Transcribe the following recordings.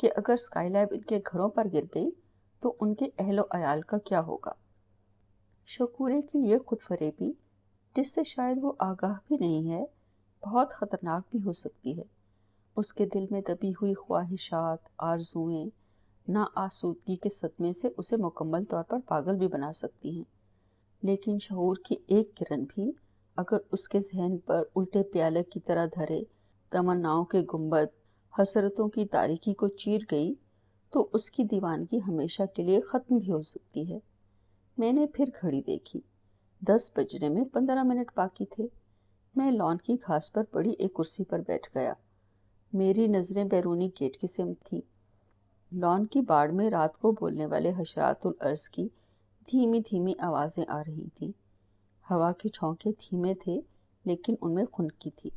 کہ اگر sky lab ان کے گھروں پر گر گئی تو ان کے اہل و عیال کا کیا ہوگا۔ شکورے کی یہ خود فریبی، جس سے شاید وہ آگاہ بھی نہیں ہے، بہت خطرناک بھی ہو سکتی ہے۔ اس کے دل میں دبی ہوئی خواہشات، آرزوئیں نا آسودگی کے صدمے سے اسے مکمل طور پر پاگل بھی بنا سکتی ہیں۔ لیکن شعور کی ایک کرن بھی اگر اس کے ذہن پر الٹے پیالے کی طرح دھرے تمناؤں کے گنبد، حسرتوں کی تاریکی کو چیر گئی تو اس کی دیوانگی ہمیشہ کے لیے ختم بھی ہو سکتی ہے۔ میں نے پھر گھڑی دیکھی، 10 بجنے میں 15 منٹ باقی تھے۔ میں لان کی گھاس پر پڑی ایک کرسی پر بیٹھ گیا۔ میری نظریں بیرونی گیٹ کی سمت تھیں۔ لان کی باڑ میں رات کو بولنے والے حشرات الارض کی دھیمی دھیمی آوازیں آ رہی تھیں۔ ہوا کے جھونکے دھیمے تھے لیکن ان میں خنکی تھی۔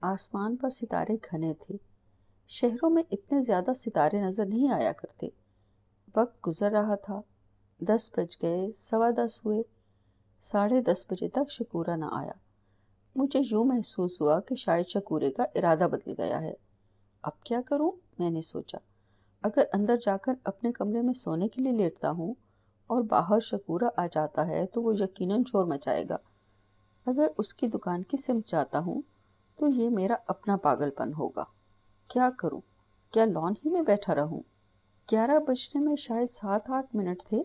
آسمان پر ستارے گھنے تھے۔ شہروں میں اتنے زیادہ ستارے نظر نہیں آیا کرتے۔ وقت گزر رہا تھا، 10 بج گئے، 10:15 ہوئے، 10:30 بجے تک شکورہ نہ آیا۔ مجھے یوں محسوس ہوا کہ شاید شکورے کا ارادہ بدل گیا ہے۔ اب کیا کروں؟ میں نے سوچا۔ اگر اندر جا کر اپنے کمرے میں سونے کے لیے لیٹتا ہوں اور باہر شکورہ آ جاتا ہے تو وہ یقیناً شور مچائے گا۔ اگر اس کی دکان کی سمت جاتا ہوں تو یہ میرا اپنا پاگل پن ہوگا۔ کیا کروں؟ کیا لان ہی میں بیٹھا رہوں؟ 11 بجنے میں شاید 7-8 منٹ تھے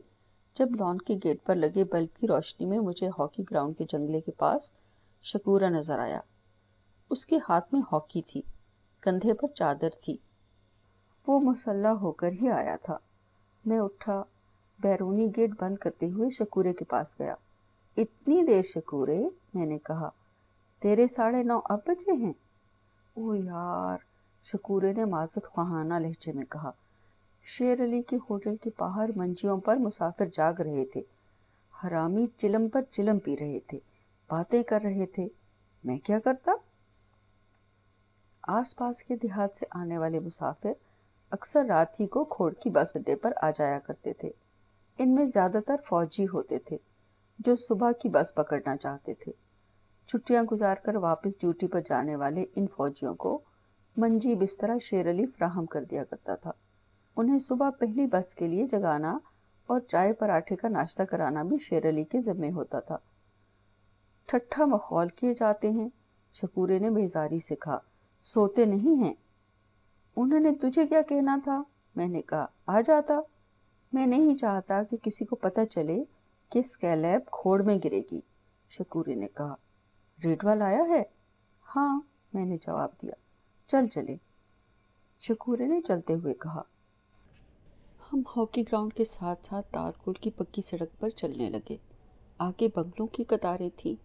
جب لان کے گیٹ پر لگے بلب کی روشنی میں مجھے ہاکی گراؤنڈ کے جنگلے کے پاس شکورہ نظر آیا۔ اس کے ہاتھ میں ہاکی تھی، کندھے پر چادر تھی۔ وہ مسلح ہو کر ہی آیا تھا۔ میں اٹھا، بیرونی گیٹ بند کرتے ہوئے شکورے کے پاس گیا۔ اتنی دیر شکورے، میں نے کہا، تیرے 9:30 اب بجے ہیں؟ او یار، شکورے نے معذرت خواہانہ لہجے میں کہا۔ شیر علی کے ہوٹل کے باہر منجیوں پر مسافر جاگ رہے تھے۔ حرامی چلم پر چلم پی رہے تھے، باتیں کر رہے تھے۔ میں کیا کرتا؟ آس پاس کے دیہات سے آنے والے مسافر اکثر رات ہی کو کھوڑکی بس اڈے پر آ جایا کرتے تھے۔ ان میں زیادہ تر فوجی ہوتے تھے جو صبح کی بس پکڑنا چاہتے تھے۔ چھٹیاں گزار کر واپس ڈیوٹی پر جانے والے ان فوجیوں کو منجی بسترا شیر علی فراہم کر دیا کرتا تھا۔ انہیں صبح پہلی بس کے لیے جگانا اور چائے پراٹھے کا ناشتہ کرانا بھی شیر علی کے ذمے ہوتا تھا۔ ٹھٹھا مخول کیے جاتے ہیں، شکورے نے بیزاری سے کہا، سوتے نہیں ہیں۔ انہوں نے تجھے کیا کہنا تھا؟ میں نے کہا، آ جاتا۔ میں نہیں چاہتا کہ کسی کو پتہ چلے کہ اسکیلیب کھوڑ میں گرے گی، شکورے نے کہا۔ ریڈوا لایا ہے؟ ہاں، میں نے جواب دیا۔ چل چلے، شکورے نے چلتے ہوئے کہا۔ ہم ہاکی گراؤنڈ کے ساتھ ساتھ تارکول کی پکی سڑک پر چلنے لگے۔ آگے بنگلوں کی قطاریں تھیں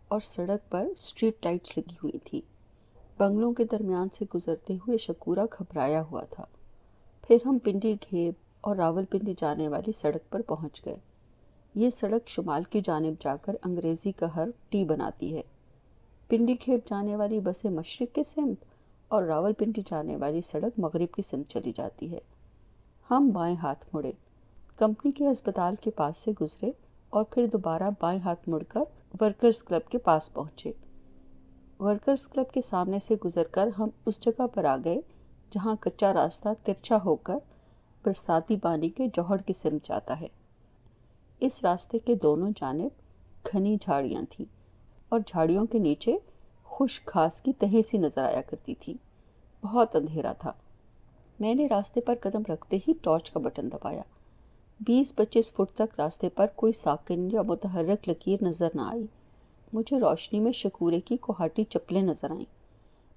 اور سڑک پر اسٹریٹ لائٹس لگی ہوئی تھیں۔ بنگلوں کے درمیان سے گزرتے ہوئے شکورہ گھبرایا ہوا تھا۔ پھر ہم پنڈی گھیب اور راول پنڈی جانے والی سڑک پر پہنچ گئے۔ یہ سڑک شمال کی جانب جا کر انگریزی کا حرف ٹی بناتی ہے۔ پنڈی گھیب جانے والی بسیں مشرق کی سمت اور راول پنڈی جانے والی سڑک مغرب کی سمت چلی جاتی ہے۔ ہم بائیں ہاتھ مڑے، کمپنی کے ہسپتال کے پاس سے گزرے اور پھر دوبارہ بائیں ہاتھ مڑ کر ورکرز کلب کے پاس پہنچے۔ ورکرز کلب کے سامنے سے گزر کر ہم اس جگہ پر آ گئے جہاں کچا راستہ ترچھا ہو کر برساتی بانی کے جوہر کی سمت جاتا ہے۔ اس راستے کے دونوں جانب گھنی جھاڑیاں تھیں اور جھاڑیوں کے نیچے خشک گھاس کی تہیں سی نظر آیا کرتی تھی۔ بہت اندھیرا تھا۔ میں نے راستے پر قدم رکھتے ہی ٹارچ کا بٹن دبایا۔ 20-25 فٹ تک راستے پر کوئی ساکن یا متحرک لکیر نظر نہ آئی۔ مجھے روشنی میں شکورے کی کوہاٹی چپلیں نظر آئیں۔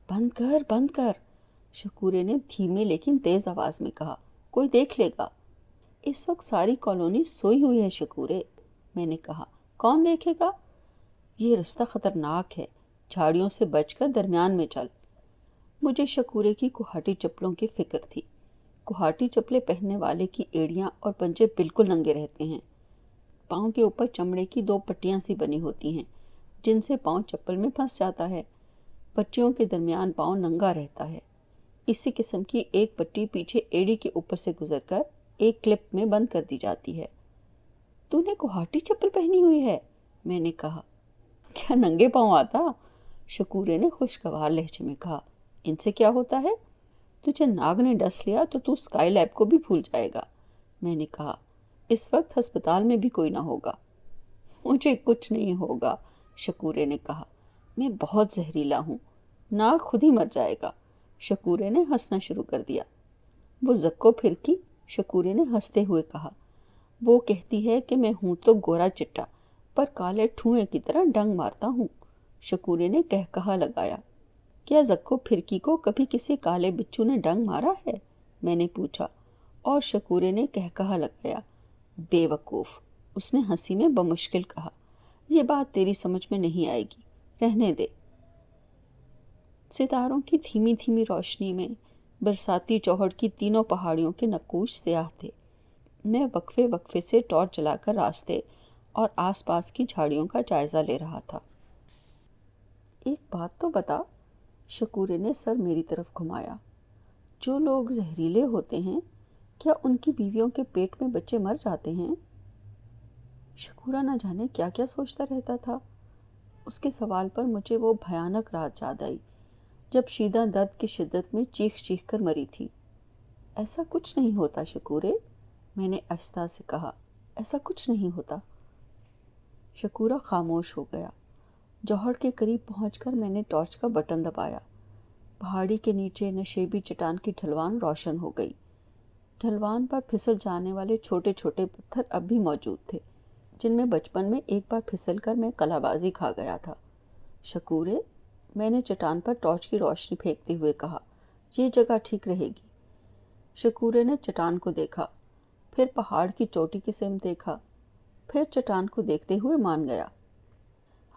بند کر، بند کر، شکورے نے دھیمے لیکن تیز آواز میں کہا، کوئی دیکھ لے گا۔ اس وقت ساری کالونی سوئی ہوئی ہے شکورے، میں نے کہا، کون دیکھے گا؟ یہ رستہ خطرناک ہے، جھاڑیوں سے بچ کر درمیان میں چل۔ مجھے شکورے کی کوہاٹی چپلوں کی فکر تھی۔ کوہاٹی چپلیں پہننے والے کی ایڑیاں اور پنجے بالکل ننگے رہتے ہیں۔ پاؤں کے اوپر چمڑے کی 2 پٹیاں سی بنی ہوتی ہیں جن سے پاؤں چپل میں پھنس جاتا ہے۔ پٹیوں کے درمیان پاؤں ننگا رہتا ہے۔ اسی قسم کی ایک پٹی پیچھے ایڑی کے اوپر سے گزر کر ایک کلپ میں بند کر دی جاتی ہے۔ تو نے کوہاٹی چپل پہنی ہوئی ہے؟ میں نے کہا۔ کیا ننگے پاؤں آتا؟ شکورے نے خوشگوار لہجے میں کہا۔ ان سے کیا ہوتا ہے؟ تجھے ناگ نے ڈس لیا تو تو اسکائی لیب کو بھی بھول جائے گا۔ میں نے کہا، اس وقت ہسپتال میں بھی کوئی نہ ہوگا۔ مجھے کچھ نہیں ہوگا، شکورے نے کہا، میں بہت زہریلا ہوں، ناگ خود ہی مر جائے گا۔ شکورے نے ہنسنا شروع کر دیا۔ وہ زکو پھرکی، شکورے نے ہنستے ہوئے کہا، وہ کہتی ہے کہ میں ہوں تو گورا چٹا پر کالے ٹھوئے کی طرح ڈنگ مارتا ہوں۔ شکورے نے کہا لگایا۔ کیا زکو پھرکی کو کبھی کسی کالے بچو نے ڈنگ مارا ہے؟ میں نے پوچھا، اور شکورے نے کہا لگایا، بے وقوف۔ اس نے ہنسی میں بمشکل کہا، یہ بات تیری سمجھ میں نہیں آئے گی، رہنے دے۔ ستاروں کی دھیمی دھیمی روشنی میں برساتی چوہڑ کی تینوں پہاڑیوں کے نقوش سیاہ تھے۔ میں وقفے وقفے سے ٹارچ جلا کر راستے اور آس پاس کی جھاڑیوں کا جائزہ لے رہا تھا۔ ایک بات تو بتا، شکورے نے سر میری طرف گھمایا، جو لوگ زہریلے ہوتے ہیں کیا ان کی بیویوں کے پیٹ میں بچے مر جاتے ہیں؟ شکورہ نہ جانے کیا کیا سوچتا رہتا تھا۔ اس کے سوال پر مجھے وہ بھیانک رات یاد آئی جب شیدہ درد کی شدت میں چیخ چیخ کر مری تھی۔ ایسا کچھ نہیں ہوتا شکورے، میں نے آہستہ سے کہا، ایسا کچھ نہیں ہوتا۔ شکورہ خاموش ہو گیا۔ جوہر کے قریب پہنچ کر میں نے ٹارچ کا بٹن دبایا۔ پہاڑی کے نیچے نشیبی چٹان کی ڈھلوان روشن ہو گئی۔ ڈھلوان پر پھسل جانے والے چھوٹے چھوٹے پتھر اب بھی موجود تھے، جن میں بچپن میں ایک بار پھسل کر میں قلعہ بازی کھا گیا تھا۔ شکورے، میں نے چٹان پر ٹارچ کی روشنی پھینکتے ہوئے کہا، یہ جگہ ٹھیک رہے گی۔ شکورے نے چٹان کو دیکھا، پھر پہاڑ کی چوٹی کی سمت دیکھا، پھر چٹان کو دیکھتے ہوئے مان گیا۔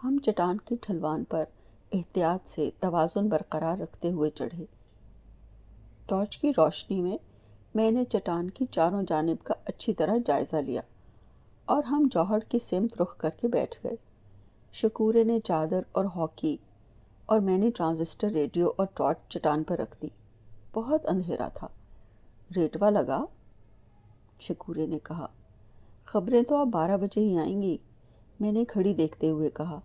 ہم چٹان کی ڈھلوان پر احتیاط سے توازن برقرار رکھتے ہوئے چڑھے۔ ٹارچ کی روشنی میں نے چٹان کی چاروں جانب کا اچھی طرح جائزہ لیا اور ہم جوہر کی سمت رخ کر کے بیٹھ گئے۔ شکورے نے چادر اور ہاکی اور میں نے ٹرانزسٹر ریڈیو اور ٹارچ چٹان پر رکھ دی۔ بہت اندھیرا تھا۔ ریٹوا لگا؟ شکورے نے کہا۔ خبریں تو اب 12 بجے ہی آئیں گی، میں نے گھڑی دیکھتے ہوئے کہا۔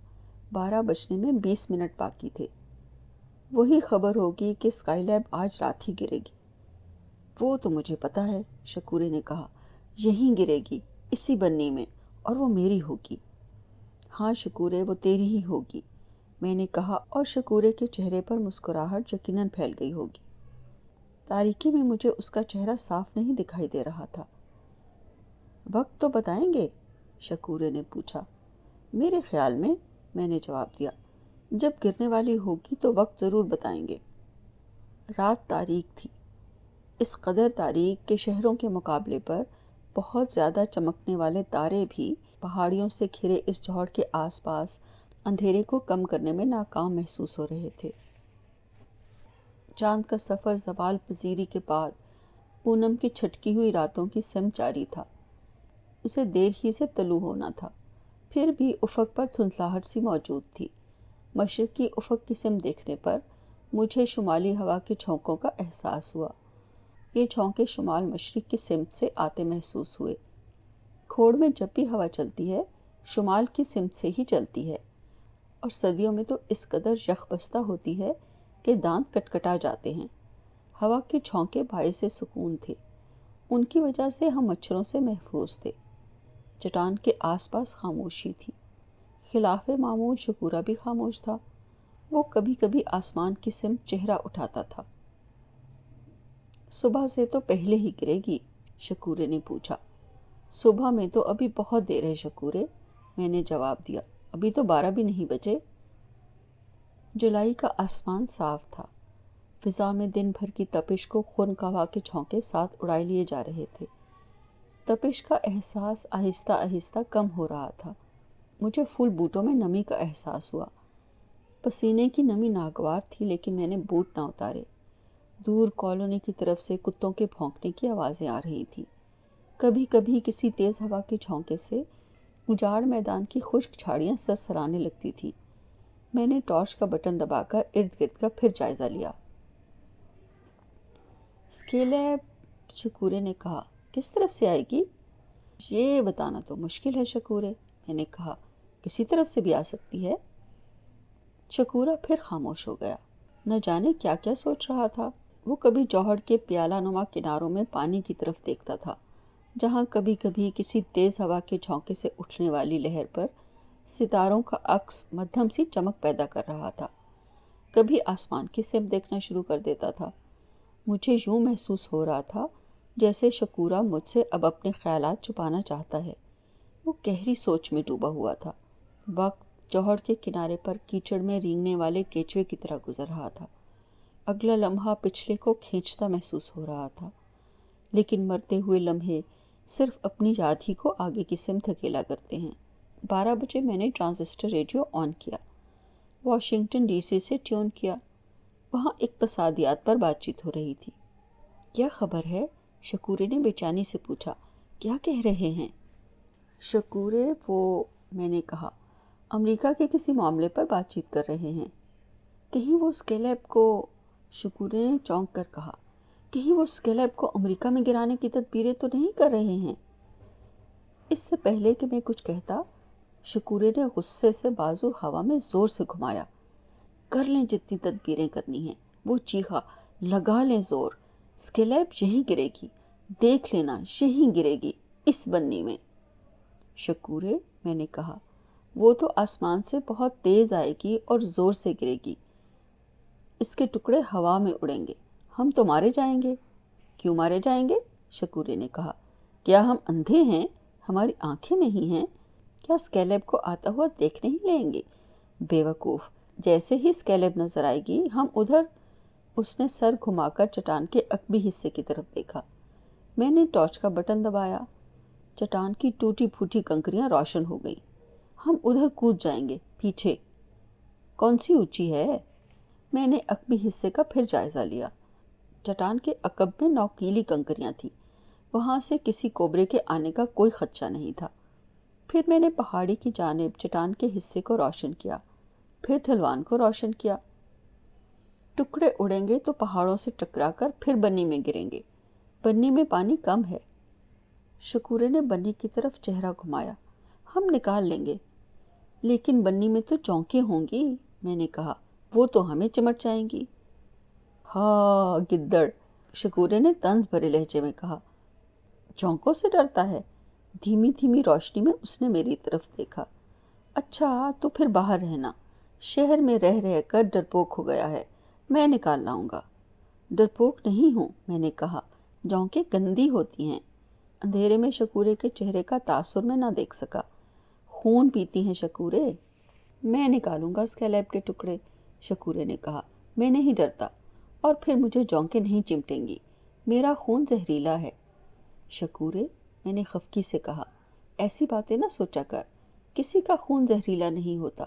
12 بجنے میں 20 منٹ باقی تھے۔ وہی خبر ہوگی کہ اسکائی لیب آج رات ہی گرے گی۔ وہ تو مجھے پتا ہے، شکورے نے کہا، یہیں گرے گی، اسی بنی میں، اور وہ میری ہوگی۔ ہاں شکورے، وہ تیری ہی ہوگی، میں نے کہا، اور شکورے کے چہرے پر مسکراہٹ یقیناً پھیل گئی ہوگی۔ تاریکی میں مجھے اس کا چہرہ صاف نہیں دکھائی دے رہا تھا۔ وقت تو بتائیں گے؟ شکورے نے پوچھا۔ میرے خیال میں نے جواب دیا، جب گرنے والی ہوگی تو وقت ضرور بتائیں گے۔ رات تاریک تھی، اس قدر تاریک کہ شہروں کے مقابلے پر بہت زیادہ چمکنے والے تارے بھی پہاڑیوں سے گھرے اس جوہر کے آس پاس اندھیرے کو کم کرنے میں ناکام محسوس ہو رہے تھے۔ چاند کا سفر زوال پذیری کے بعد پونم کی چھٹکی ہوئی راتوں کی سمت جاری تھا۔ اسے دیر ہی سے طلوع ہونا تھا، پھر بھی افق پر دھندلاہٹ سی موجود تھی۔ مشرقی افق کی سمت دیکھنے پر مجھے شمالی ہوا کے جھونکوں کا احساس ہوا۔ یہ جھونکے شمال مشرق کی سمت سے آتے محسوس ہوئے۔ کھوڑ میں جب بھی ہوا چلتی ہے، شمال کی سمت سے ہی چلتی ہے، اور سردیوں میں تو اس قدر یخ بستہ ہوتی ہے کہ دانت کٹکٹا جاتے ہیں۔ ہوا کے جھونکے باعث سکون تھے، ان کی وجہ سے ہم مچھروں سے محفوظ تھے۔ چٹان کے آس پاس خاموشی تھی۔ خلاف معمول شکورہ بھی خاموش تھا۔ وہ کبھی کبھی آسمان کی سمت چہرہ اٹھاتا تھا۔ صبح سے تو پہلے ہی گرے گی؟ شکورے نے پوچھا۔ صبح میں تو ابھی بہت دیر ہے شکورے، میں نے جواب دیا، ابھی تو 12 بھی نہیں بجے۔ جولائی کا آسمان صاف تھا۔ فضا میں دن بھر کی تپش کو خونخواہ کے جھونکے ساتھ اڑائے لیے جا رہے تھے۔ تپش کا احساس آہستہ آہستہ کم ہو رہا تھا۔ مجھے پھول بوٹوں میں نمی کا احساس ہوا۔ پسینے کی نمی ناگوار تھی، لیکن میں نے بوٹ نہ اتارے۔ دور کالونی کی طرف سے کتوں کے بھونکنے کی آوازیں آ رہی تھیں۔ کبھی کبھی کسی تیز ہوا کے جھونکے سے اجاڑ میدان کی خشک جھاڑیاں سرسرانے لگتی تھیں۔ میں نے ٹارچ کا بٹن دبا کر ارد گرد کا پھر جائزہ لیا۔ اسکائی لیب، شکورے نے کہا، کس طرف سے آئے گی؟ یہ بتانا تو مشکل ہے شکورے، میں نے کہا، کسی طرف سے بھی آ سکتی ہے۔ شکورہ پھر خاموش ہو گیا، نہ جانے کیا کیا سوچ رہا تھا۔ وہ کبھی جوہر کے پیالہ نما کناروں میں پانی کی طرف دیکھتا تھا، جہاں کبھی کبھی کسی تیز ہوا کے جھونکے سے اٹھنے والی لہر پر ستاروں کا عکس مدھم سی چمک پیدا کر رہا تھا۔ کبھی آسمان کی سمت دیکھنا شروع کر دیتا تھا۔ مجھے یوں محسوس ہو رہا تھا جیسے شکورہ مجھ سے اب اپنے خیالات چھپانا چاہتا ہے۔ وہ گہری سوچ میں ڈوبا ہوا تھا۔ وقت جوہر کے کنارے پر کیچڑ میں رینگنے والے کیچوے کی طرح گزر رہا تھا۔ اگلا لمحہ پچھلے کو کھینچتا محسوس ہو رہا تھا، لیکن مرتے ہوئے لمحے صرف اپنی یاد ہی کو آگے کی سمت دھکیلا کرتے ہیں۔ 12 بجے میں نے ٹرانزسٹر ریڈیو آن کیا، واشنگٹن ڈی سی سے ٹیون کیا۔ وہاں اقتصادیات پر بات چیت ہو رہی تھی۔ کیا خبر ہے؟ شکورے نے بے چینی سے پوچھا۔ کیا کہہ رہے ہیں؟ شکورے، میں نے کہا، امریکہ کے کسی معاملے پر بات چیت کر رہے ہیں۔ کہیں وہ اسکیلیب کو، شکورے نے چونک کر کہا، کہیں وہ اسکیلیب کو امریکہ میں گرانے کی تدبیریں تو نہیں کر رہے ہیں؟ اس سے پہلے کہ میں کچھ کہتا، شکورے نے غصے سے بازو ہوا میں زور سے گھمایا۔ کر لیں جتنی تدبیریں کرنی ہیں، وہ چیخا، لگا لیں زور، اسکیلیب یہیں گرے گی، دیکھ لینا یہیں گرے گی، اس بنی میں۔ شکورے، میں نے کہا، وہ تو آسمان سے بہت تیز آئے گی اور زور سے گرے گی، اس کے ٹکڑے ہوا میں اڑیں گے، ہم تو مارے جائیں گے۔ کیوں مارے جائیں گے؟ شکورے نے کہا، کیا ہم اندھے ہیں؟ ہماری آنکھیں نہیں ہیں؟ کیا اسکیلیب کو آتا ہوا دیکھ نہیں لیں گے؟ بے وقوف، جیسے ہی اسکیلیب نظر آئے گی ہم ادھر۔ اس نے سر گھما کر چٹان کے عقبی حصے کی طرف دیکھا۔ میں نے ٹارچ کا بٹن دبایا۔ چٹان کی ٹوٹی پھوٹی کنکریاں روشن ہو گئیں۔ ہم ادھر کود جائیں گے، پیچھے۔ کون سی اونچی ہے؟ میں نے عقبی حصے کا پھر جائزہ لیا۔ چٹان کے عقب میں نوکیلی کنکریاں تھیں، وہاں سے کسی کوبرے کے آنے کا کوئی خدشہ نہیں تھا۔ پھر میں نے پہاڑی کی جانب چٹان کے حصے کو روشن کیا، پھر ڈھلوان کو روشن کیا۔ ٹکڑے اڑیں گے تو پہاڑوں سے ٹکرا کر پھر بنی میں گریں گے۔ بنی میں پانی کم ہے۔ شکورے نے بنی کی طرف چہرہ گھمایا۔ ہم نکال لیں گے۔ لیکن بنی میں تو چونکیں ہوں گی، میں نے کہا، وہ تو ہمیں چمٹ جائیں گی۔ ہاں گدڑ، شکورے نے طنز بھرے لہجے میں کہا۔ چونکوں سے ڈرتا ہے؟ دھیمی دھیمی روشنی میں اس نے میری طرف دیکھا۔ اچھا تو پھر باہر رہنا، شہر میں رہ رہ کر ڈرپوک ہو گیا ہے، میں نکال لاؤں گا۔ ڈرپوک نہیں ہوں، میں نے کہا، جونکیں گندی ہوتی ہیں۔ اندھیرے میں شکورے کے چہرے کا تاثر میں نہ دیکھ سکا۔ خون پیتی ہیں شکورے؟ میں نکالوں گا اسکیلیب کے ٹکڑے، شکورے نے کہا، میں نہیں ڈرتا، اور پھر مجھے جونکیں نہیں چمٹیں گی، میرا خون زہریلا ہے۔ شکورے، میں نے خفگی سے کہا، ایسی باتیں نہ سوچا کر، کسی کا خون زہریلا نہیں ہوتا،